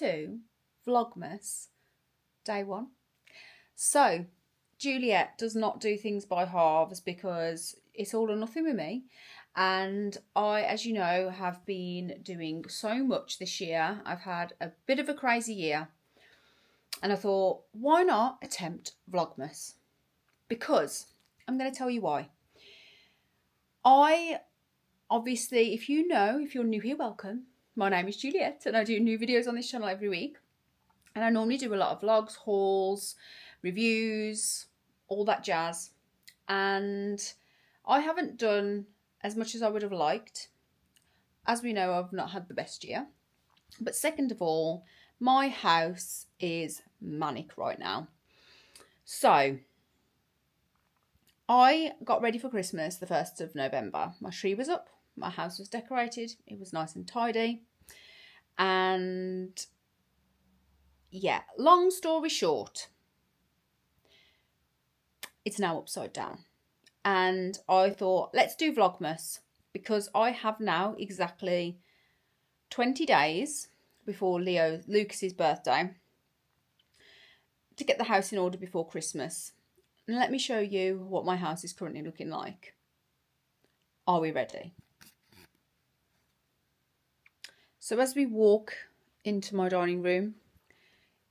to Vlogmas day 1. So Juliette does not do things by halves because it's all or nothing with me. And I, as you know, have been doing so much this year. I've had a bit of a crazy year. And I thought, why not attempt Vlogmas? Because I'm going to tell you why. Obviously, if you're new here, welcome. My name is Juliette and I do new videos on this channel every week. And I normally do a lot of vlogs, hauls, reviews, all that jazz. And I haven't done as much as I would have liked. As we know, I've not had the best year. But second of all, my house is manic right now. So I got ready for Christmas the 1st of November. My tree was up, my house was decorated, it was nice and tidy. And yeah, long story short, it's now upside down. And I thought, let's do Vlogmas, because I have now exactly 20 days before Lucas's birthday to get the house in order before Christmas. And let me show you what my house is currently looking like. Are we ready? So as we walk into my dining room,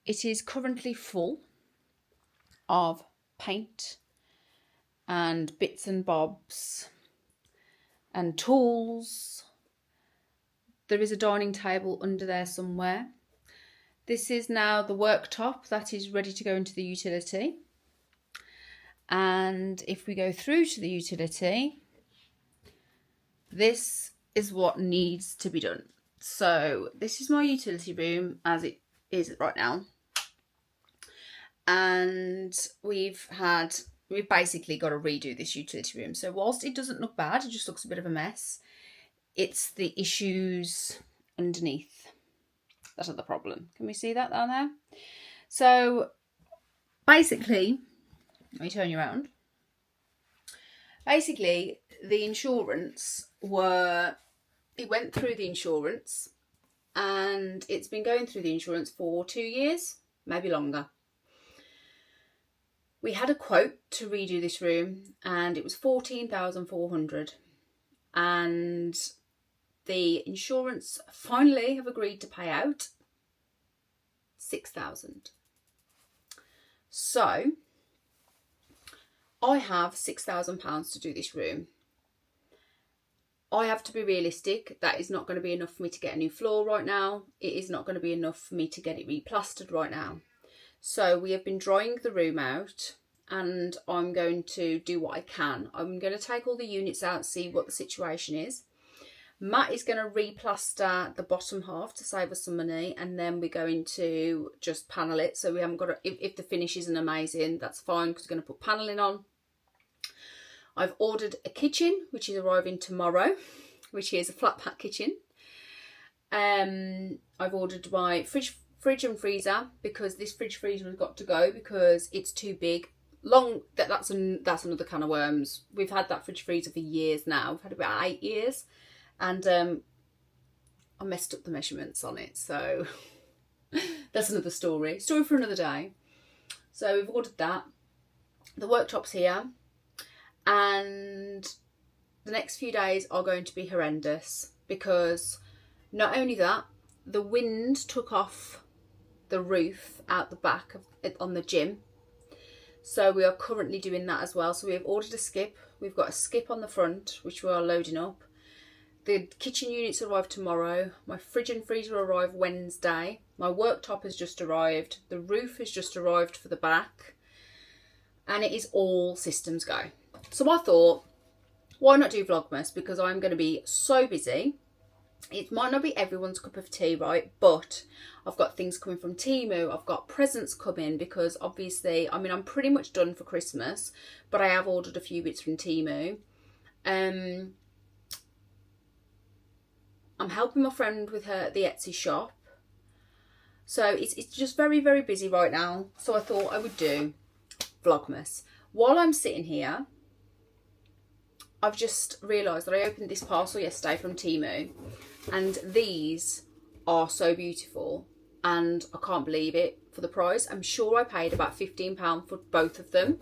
it is currently full of paint and bits and bobs and tools. There is a dining table under there somewhere. This is now the worktop that is ready to go into the utility. And if we go through to the utility, this is what needs to be done. So this is my utility room as it is right now. And we've basically got to redo this utility room. So whilst it doesn't look bad, it just looks a bit of a mess. It's the issues underneath that are the problem. Can we see that down there? So basically, let me turn you around. Basically, the insurance it went through the insurance and it's been going through the insurance for 2 years, maybe longer. We had a quote to redo this room and it was $14,400, and the insurance finally have agreed to pay out $6,000. So I have £6,000 to do this room. I have to be realistic. That is not going to be enough for me to get a new floor right now. It is not going to be enough for me to get it replastered right now. So we have been drying the room out and I'm going to do what I can. I'm going to take all the units out, see what the situation is. Matt is going to replaster the bottom half to save us some money, and then we're going to just panel it. So we haven't got to, if the finish isn't amazing, that's fine because we're going to put paneling on. I've ordered a kitchen, which is arriving tomorrow, which is a flat pack kitchen. I've ordered my fridge and freezer because this fridge freezer has got to go because it's too big. That's another can of worms. We've had that fridge freezer for years now. We've had it about 8 years, and I messed up the measurements on it. So that's another story for another day. So we've ordered that. The worktop's here. And the next few days are going to be horrendous because not only that, the wind took off the roof out the back of it on the gym. So we are currently doing that as well. So we have ordered a skip. We've got a skip on the front, which we are loading up. The kitchen units arrive tomorrow. My fridge and freezer arrive Wednesday. My worktop has just arrived. The roof has just arrived for the back. And it is all systems go. So I thought, why not do Vlogmas? Because I'm going to be so busy. It might not be everyone's cup of tea, right? But I've got things coming from TEMU. I've got presents coming because obviously, I'm pretty much done for Christmas. But I have ordered a few bits from TEMU. I'm helping my friend with the Etsy shop. So it's just very, very busy right now. So I thought I would do Vlogmas. While I'm sitting here, I've just realised that I opened this parcel yesterday from TEMU, and these are so beautiful. and I can't believe it for the price. I'm sure I paid about £15 for both of them,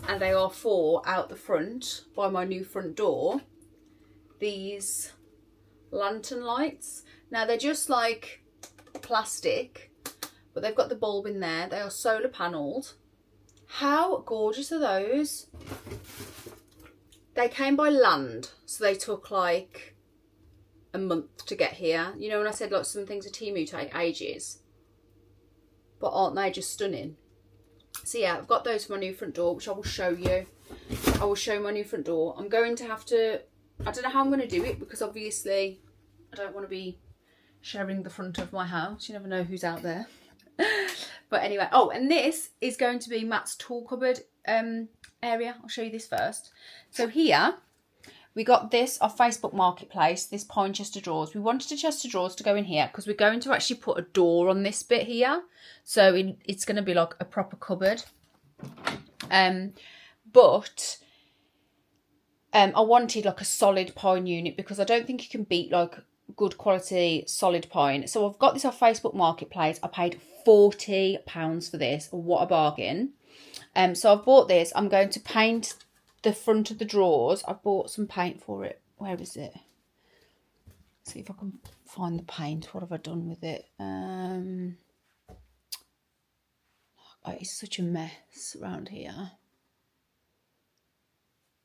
and they are for out the front by my new front door. These lantern lights. Now they're just like plastic, but they've got the bulb in there. They are solar panelled. How gorgeous are those? They came by land, so they took like a month to get here. You know when I said like some things at TEMU take ages, but aren't they just stunning? So yeah, I've got those for my new front door, which I will show you. I will show my new front door. I'm going to have to, I don't know how I'm going to do it, because obviously I don't want to be sharing the front of my house. You never know who's out there. But anyway, oh, and this is going to be Matt's tool cupboard area. I'll show you this first. So here we got this off Facebook Marketplace, this pine chest of drawers. We wanted a chest of drawers to go in here because we're going to actually put a door on this bit here. So it's going to be like a proper cupboard. But I wanted like a solid pine unit, because I don't think you can beat like good quality solid pine. So I've got this off Facebook Marketplace. I paid £40 for this. What a bargain. So I've bought this. I'm going to paint the front of the drawers. I bought some paint for it. Where is it? See if I can find the paint. What have I done with it? Oh, it's such a mess around here.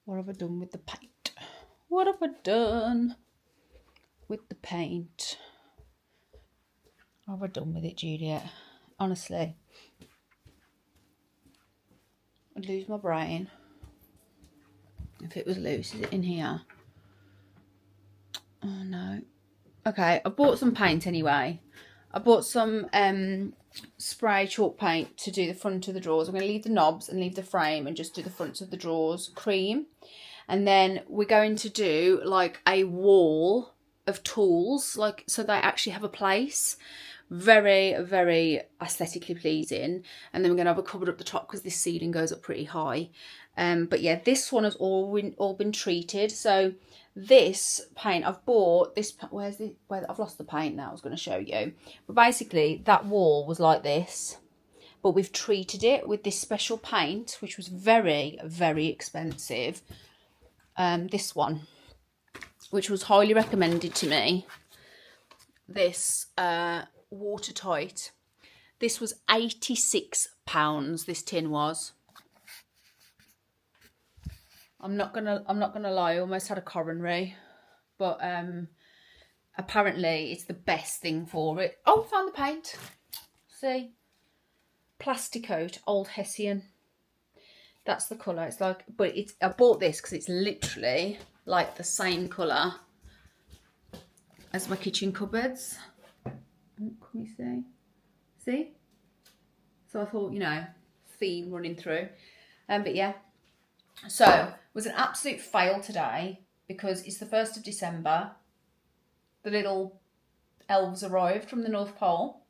What have I done with the paint? What have I done with the paint? What have I done with it, Juliet? Honestly, I'd lose my brain if it was loose. Is it in here? Oh no. Okay, I bought some paint anyway. I bought some spray chalk paint to do the front of the drawers. I'm going to leave the knobs and leave the frame and just do the fronts of the drawers cream. And then we're going to do like a wall of tools, like so they actually have a place. Very, very aesthetically pleasing. And then we're going to have a cupboard up the top because this ceiling goes up pretty high. But yeah, this one has all been treated. So this paint I've bought, this, where I've lost the paint now, I was going to show you. But basically that wall was like this, but we've treated it with this special paint, which was very, very expensive. This one, which was highly recommended to me. This watertight. This was £86. This tin was. I'm not gonna lie. I almost had a coronary, but apparently it's the best thing for it. Oh, found the paint. See, Plasticoat Old Hessian. That's the colour. It's like, but it's. I bought this because it's literally like the same colour as my kitchen cupboards. Oh, can you see? See? So I thought, you know, theme running through. But yeah. So it was an absolute fail today because it's the 1st of December. The little elves arrived from the North Pole.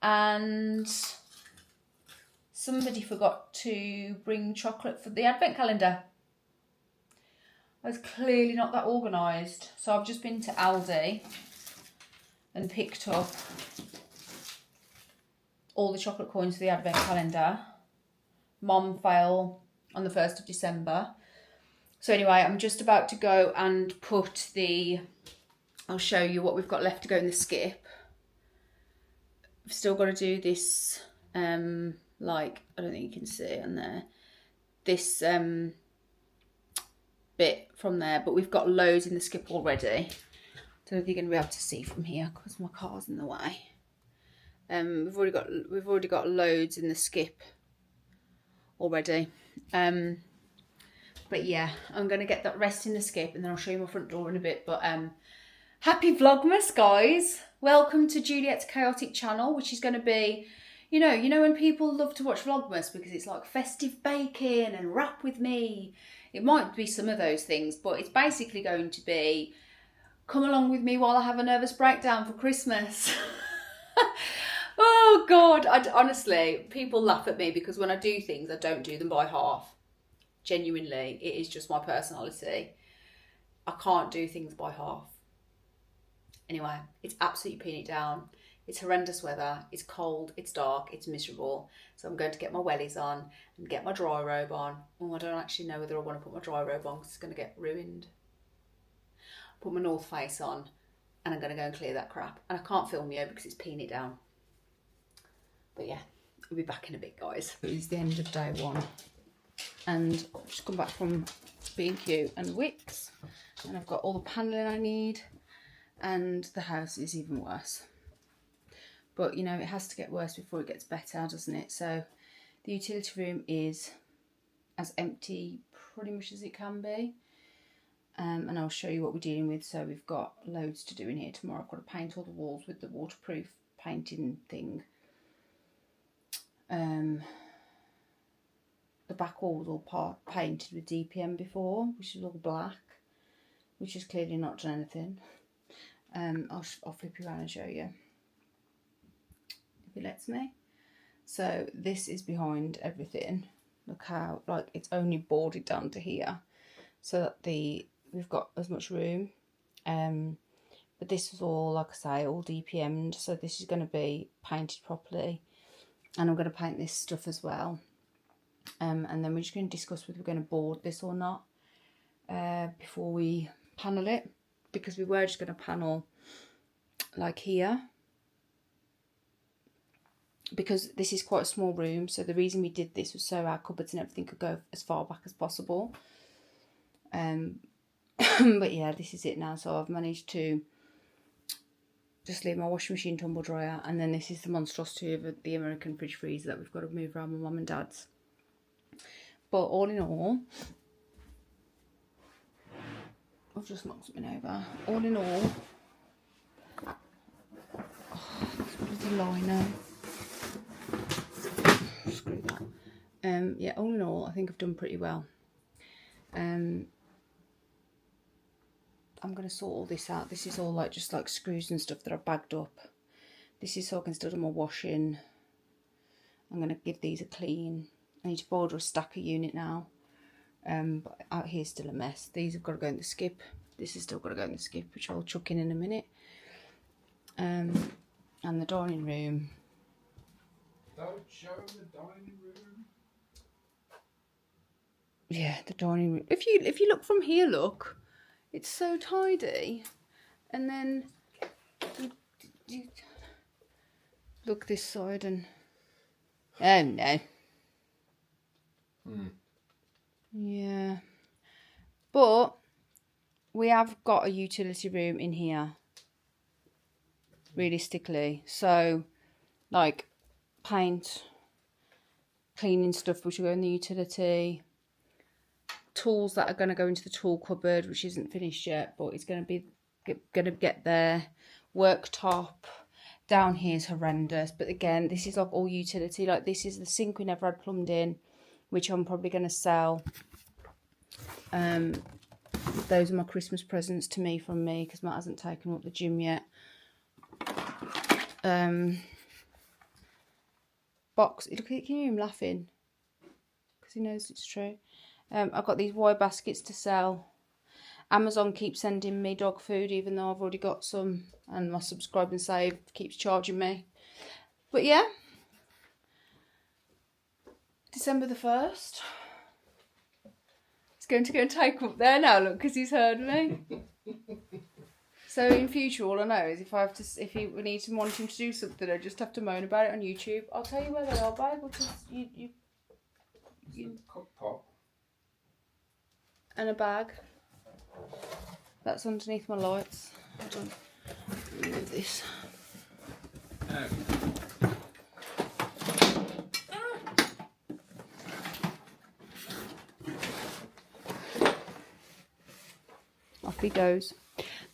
And somebody forgot to bring chocolate for the advent calendar. I was clearly not that organised. So I've just been to Aldi and picked up all the chocolate coins for the advent calendar. Mom fell on the 1st of December. So anyway, I'm just about to go and put the, I'll show you what we've got left to go in the skip. I've still got to do this, like, I don't think you can see it on there. This bit from there, but we've got loads in the skip already. I don't know if you're going to be able to see from here because my car's in the way. We've already got loads in the skip already. But yeah, I'm going to get that rest in the skip and then I'll show you my front door in a bit. But happy Vlogmas, guys. Welcome to Juliette's Chaotic channel, which is going to be, you know when people love to watch Vlogmas because it's like festive baking and rap with me. It might be some of those things, but it's basically going to be come along with me while I have a nervous breakdown for Christmas. Oh God, honestly, people laugh at me because when I do things, I don't do them by half. Genuinely, it is just my personality. I can't do things by half. Anyway, it's absolutely pinning it down. It's horrendous weather, it's cold, it's dark, it's miserable. So I'm going to get my wellies on and get my dry robe on. Oh, I don't actually know whether I want to put my dry robe on because it's going to get ruined. Put my North Face on and I'm going to go and clear that crap. And I can't film you because it's peeing it down. But yeah, I'll be back in a bit, guys. It's the end of day one. And I've just come back from B&Q and Wickes. And I've got all the paneling I need. And the house is even worse. But, you know, it has to get worse before it gets better, doesn't it? So the utility room is as empty pretty much as it can be. And I'll show you what we're dealing with. So we've got loads to do in here tomorrow. I've got to paint all the walls with the waterproof painting thing. The back wall was all painted with DPM before, which is all black, which is clearly not done anything. I'll flip you around and show you. If it lets me. So this is behind everything. Look how, like, it's only boarded down to here, so that we've got as much room. But this is all, like I say, all DPM'd, so this is going to be painted properly, and I'm going to paint this stuff as well. And then we're just going to discuss whether we're going to board this or not before we panel it, because we were just going to panel like here, because this is quite a small room. So the reason we did this was so our cupboards and everything could go as far back as possible. But yeah, this is it now. So I've managed to just leave my washing machine tumble dryer, and then this is the monstrosity of the American fridge freezer that we've got to move around my mum and dad's. But all in all, I've just knocked something over. All in all, bloody liner. Screw that. Yeah, all in all, I think I've done pretty well. I'm going to sort all this out. This is all like just like screws and stuff that I've bagged up. This is so I can still do my washing. I'm going to give these a clean. I need to border a stacker unit now. But out here's still a mess. These have got to go in the skip. This has still got to go in the skip, which I'll chuck in a minute. And the dining room. Don't show the dining room. Yeah, the dining room. If you look from here, look, it's so tidy. And then you look this side and oh no. Yeah, but we have got a utility room in here, realistically. So like paint, cleaning stuff which will go in the utility, tools that are going to go into the tool cupboard, which isn't finished yet, but it's going to get there. Worktop down here is horrendous, but again, this is like all utility. Like this is the sink we never had plumbed in, which I'm probably going to sell. Those are my Christmas presents to me from me, because Matt hasn't taken up the gym yet. Box, look, can you hear him laughing? Because he knows it's true. I've got these wire baskets to sell. Amazon keeps sending me dog food, even though I've already got some, and my subscribe and save keeps charging me. But yeah, December the 1st. He's going to go and take up there now, look, because he's heard me. So in future, all I know is if we need to want him to do something, I just have to moan about it on YouTube. I'll tell you where they are, babe, because you Cook pot. and a bag. That's underneath my lights. Hold on. Remove this. Off he goes.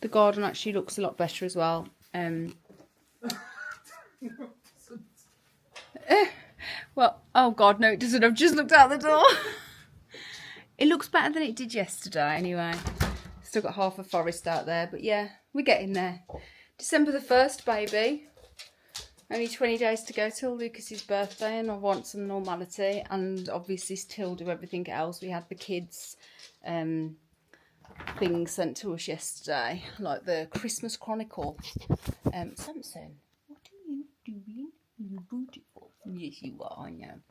The garden actually looks a lot better as well. Well, oh God, no, it doesn't. I've just looked out the door. It looks better than it did yesterday, anyway. Still got half a forest out there, but yeah, we're getting there. December the 1st, baby. Only 20 days to go till Lucas's birthday, and I want some normality, and obviously still do everything else. We had the kids' things sent to us yesterday, like the Christmas Chronicle. Samson, what are beautiful. Yes, you are, I know.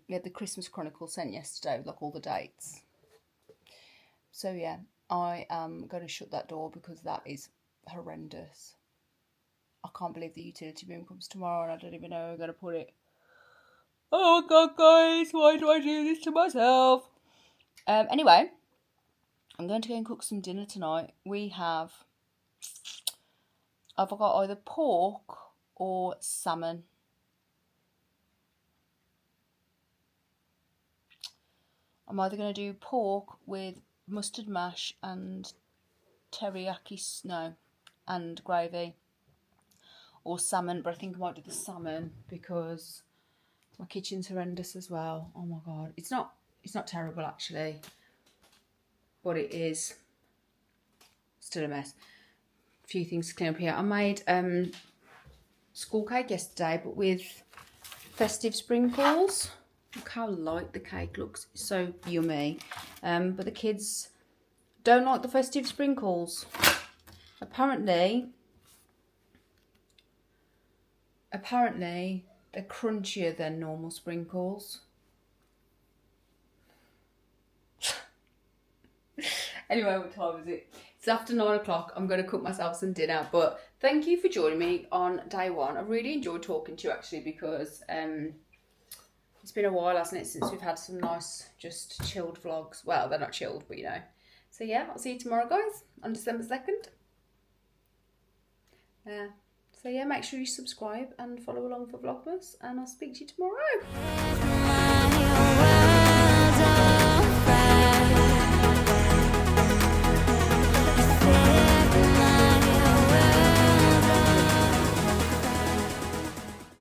We had the Christmas Chronicle sent yesterday with like all the dates. So yeah, I am going to shut that door because that is horrendous. I can't believe the utility room comes tomorrow and I don't even know where I'm going to put it. Oh my god, guys, why do I do this to myself? Anyway, I'm going to go and cook some dinner tonight. I've got either pork or salmon. I'm either going to do pork with mustard mash and and gravy, or salmon, but I think I might do the salmon because my kitchen's horrendous as well. Oh my god, it's not terrible actually, but it is still a mess. A few things to clean up here. I made school cake yesterday, but with festive sprinkles. Look how light the cake looks. It's so yummy. But the kids don't like the festive sprinkles. Apparently they're crunchier than normal sprinkles. Anyway, what time is it? It's after 9 o'clock. I'm going to cook myself some dinner. But thank you for joining me on day one. I really enjoyed talking to you actually because it's been a while, hasn't it, since we've had some nice, just chilled vlogs. Well, they're not chilled, but you know. So yeah, I'll see you tomorrow, guys, on December 2nd. So yeah, make sure you subscribe and follow along for Vlogmas, and I'll speak to you tomorrow.